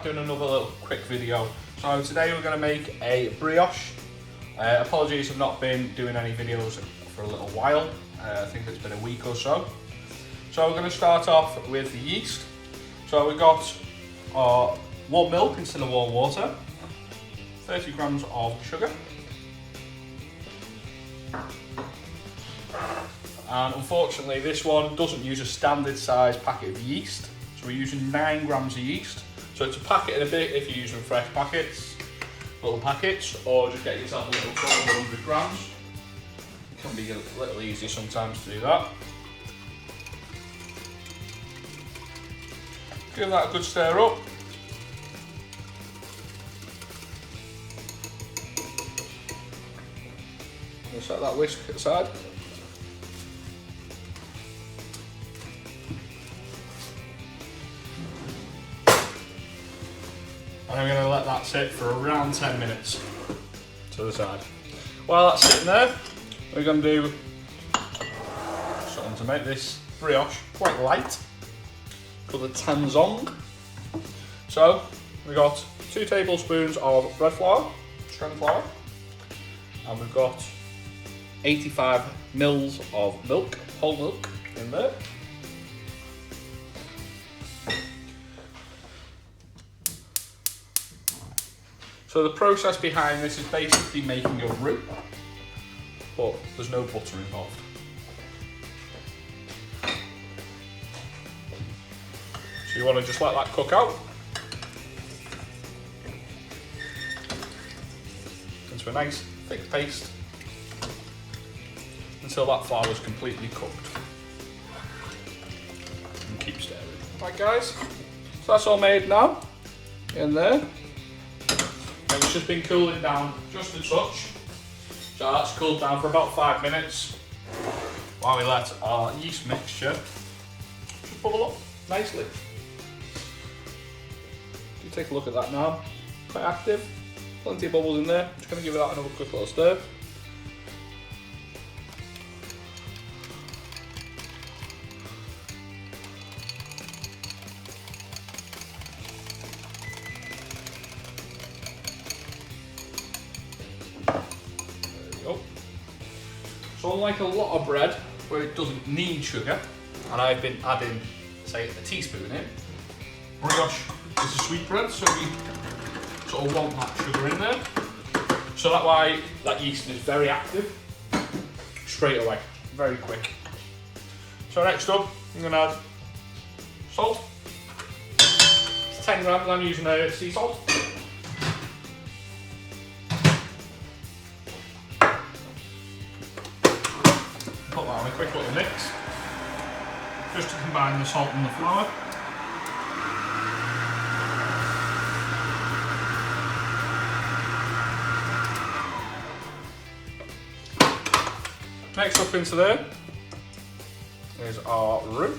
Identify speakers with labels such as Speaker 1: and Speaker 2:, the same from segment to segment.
Speaker 1: back doing another little quick video. So today we're going to make a brioche. Apologies, I've not been doing any videos for a little while. I think it's been a week or so. So we're going to start off with the yeast. So we've got our warm milk instead of warm water, 30 grams of sugar, and unfortunately this one doesn't use a standard size packet of yeast, so we're using 9 grams of yeast. So it's a packet and a bit if you're using fresh packets, little packets, or just get yourself a little cup of 100 grams. It can be a little easier sometimes to do that. Give that a good stir up. We'll set that whisk aside. And I'm going to let that sit for around 10 minutes to the side. While that's sitting there, we're going to do something to make this brioche quite light, called the TANGZHONG. So we've got 2 tablespoons of bread flour, strong flour, and we've got 85 mils of milk, whole milk in there. So the process behind this is basically making a roux, but there's no butter involved. So you want to just let that cook out into a nice thick paste until that flour is completely cooked. And keep stirring. Right guys, so that's all made now in there. And it's just been cooling down just a touch. So that's cooled down for about 5 minutes while we let our yeast mixture just bubble up nicely. You take a look at that now, quite active, plenty of bubbles in there. Just going to give that another quick little stir. So unlike a lot of bread where it doesn't need sugar, and I've been adding, say, a teaspoon in, brioche is a sweet bread, so we sort of want that sugar in there. So that way, that yeast is very active, straight away, very quick. So next up, I'm going to add salt. It's 10 grams, I'm using a sea salt. Put that on a quick little mix, just to combine the salt and the flour. Next up into there is our roux.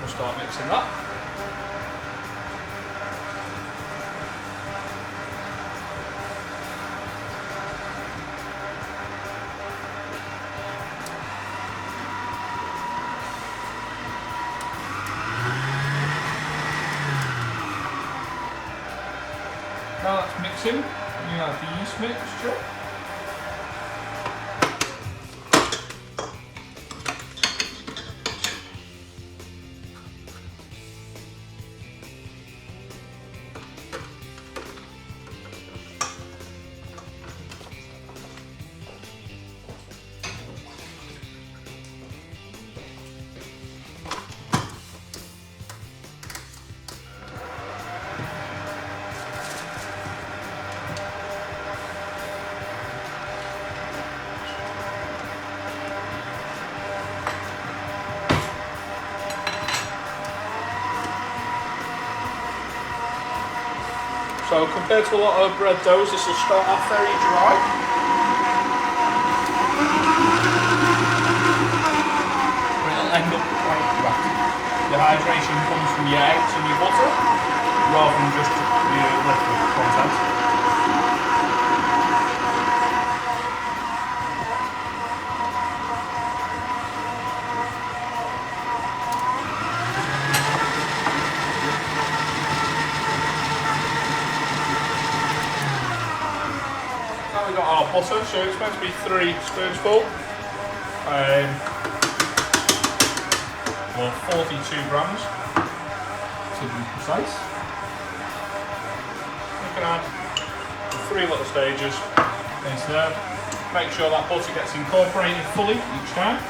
Speaker 1: Start mixing that. Now that's mixing, you have the yeast mixture. So compared to a lot of bread doughs, this will start off very dry. But the hydration comes from your eggs and your butter, rather than just your liquid content. Now we've got our butter, so it's meant to be 3 spoonsful. Or 42 grams to be precise. You can add the 3 little stages into there. Make sure that butter gets incorporated fully each time.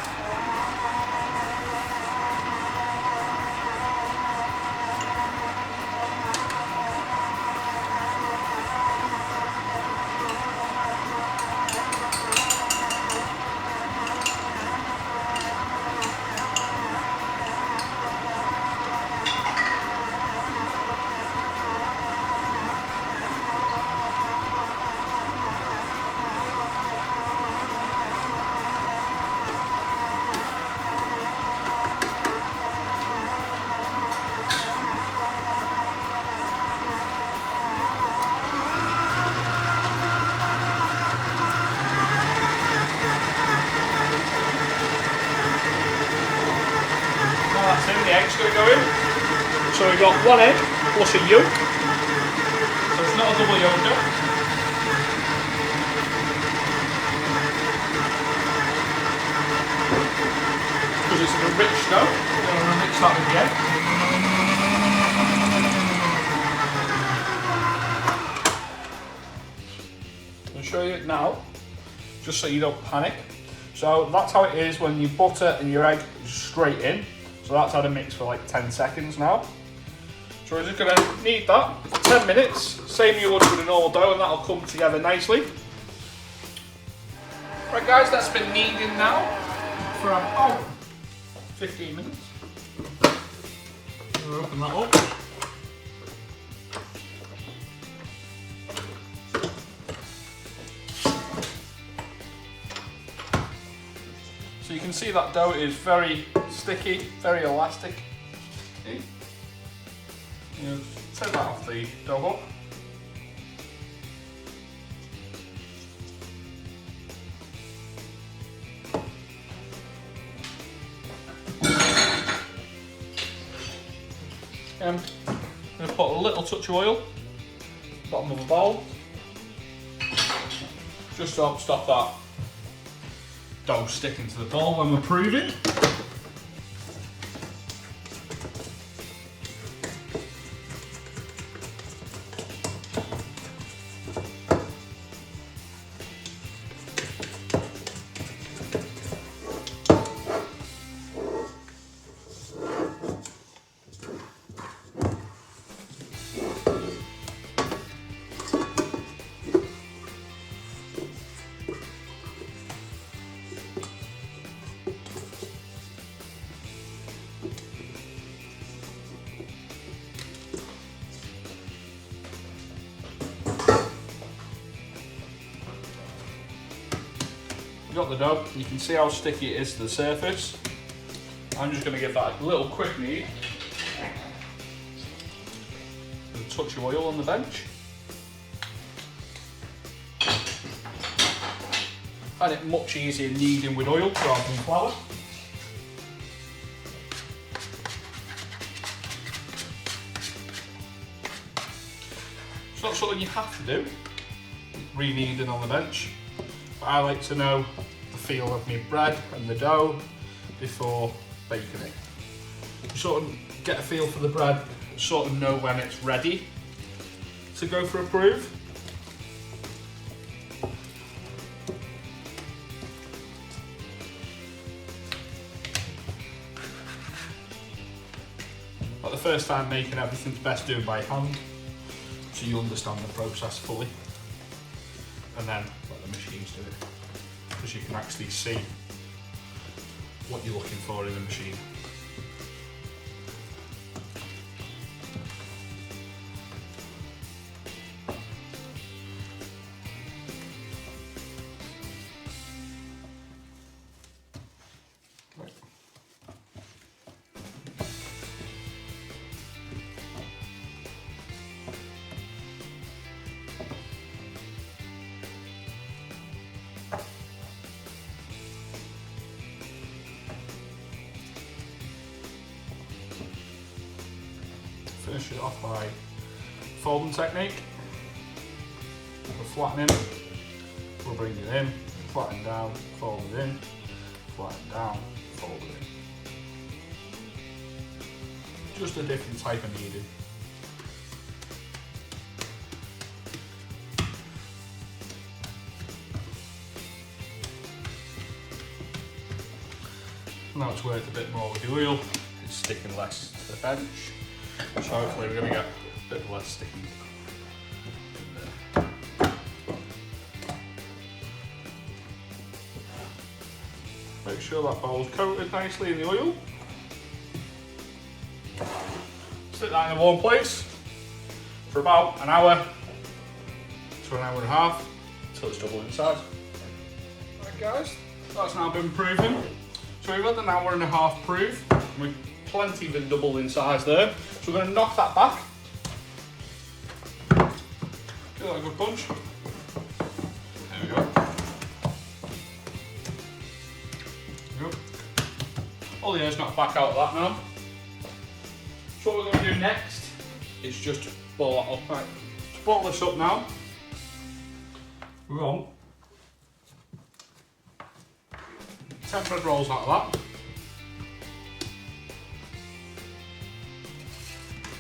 Speaker 1: The egg's going to go in. So we've got 1 egg plus a yolk. So it's not a double yolker. Because it's a rich dough, we're going to mix that with the egg. I'll show you it now, just so you don't panic. So that's how it is when your butter and your egg is straight in. So that's had a mix for like 10 seconds now. So we're just going to knead that for 10 minutes, same you would with a normal dough, and that'll come together nicely. Right guys, that's been kneading now for about 15 minutes. We'll open that up. So you can see that dough is very sticky, very elastic. See? You take that off the dough hook. I'm going to put a little touch of oil at the bottom of the bowl, just to help stop that dough sticking to the bowl when we're proving. Got the dough, you can see how sticky it is to the surface. I'm just going to give that a little quick knead. With a touch of oil on the bench. And it's much easier kneading with oil rather than flour. It's not something you have to do, re-kneading on the bench. I like to know the feel of my bread and the dough before baking it. You sort of get a feel for the bread, sort of know when it's ready to go for a proof. But the first time making everything's best doing by hand, so you understand the process fully. And then let the machines do it, because you can actually see what you're looking for in the machine. finish it off by folding technique. We're flattening, we'll bring it in, flatten down, fold it in, flatten down, fold it in. Just a different type of kneading. Now it's worked a bit more with the oil, it's sticking less to the bench, so hopefully we're going to get a bit less sticking in there. Make sure that bowl's coated nicely in the oil. Stick that in a warm place for about an hour to an hour and a half until it's double in size. Right guys, that's now been proven. So we've had an hour and a half proof, we've plenty been doubled in size there. So we're going to knock that back. Give that a good punch. There we go. There we go. All the air's knocked back out of that now. So what we're going to do next is just ball that up. Right, to ball this up now, we're on 10 bread rolls out of that.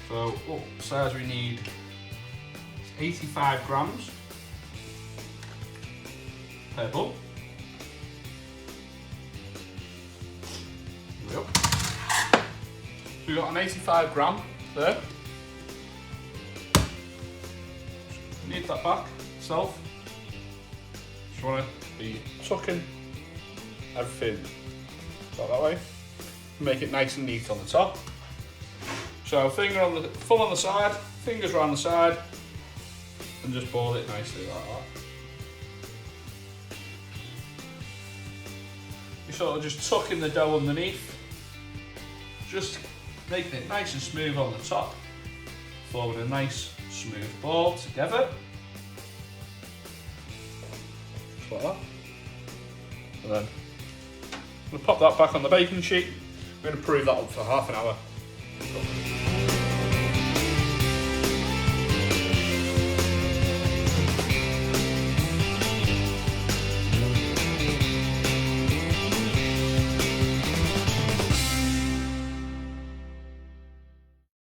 Speaker 1: So what size we need is 85 grams per ball. There we go. So we've got an 85 gram there. Knead that back itself. Just want to be tucking everything about that way. Make it nice and neat on the top. So finger on the thumb on the side, fingers around the side, and just ball it nicely like that. You sort of just tuck in the dough underneath, just making it nice and smooth on the top, forming a nice smooth ball together. Just like that. And then I'm going to pop that back on the baking sheet. I'm going to prove that up for half an hour.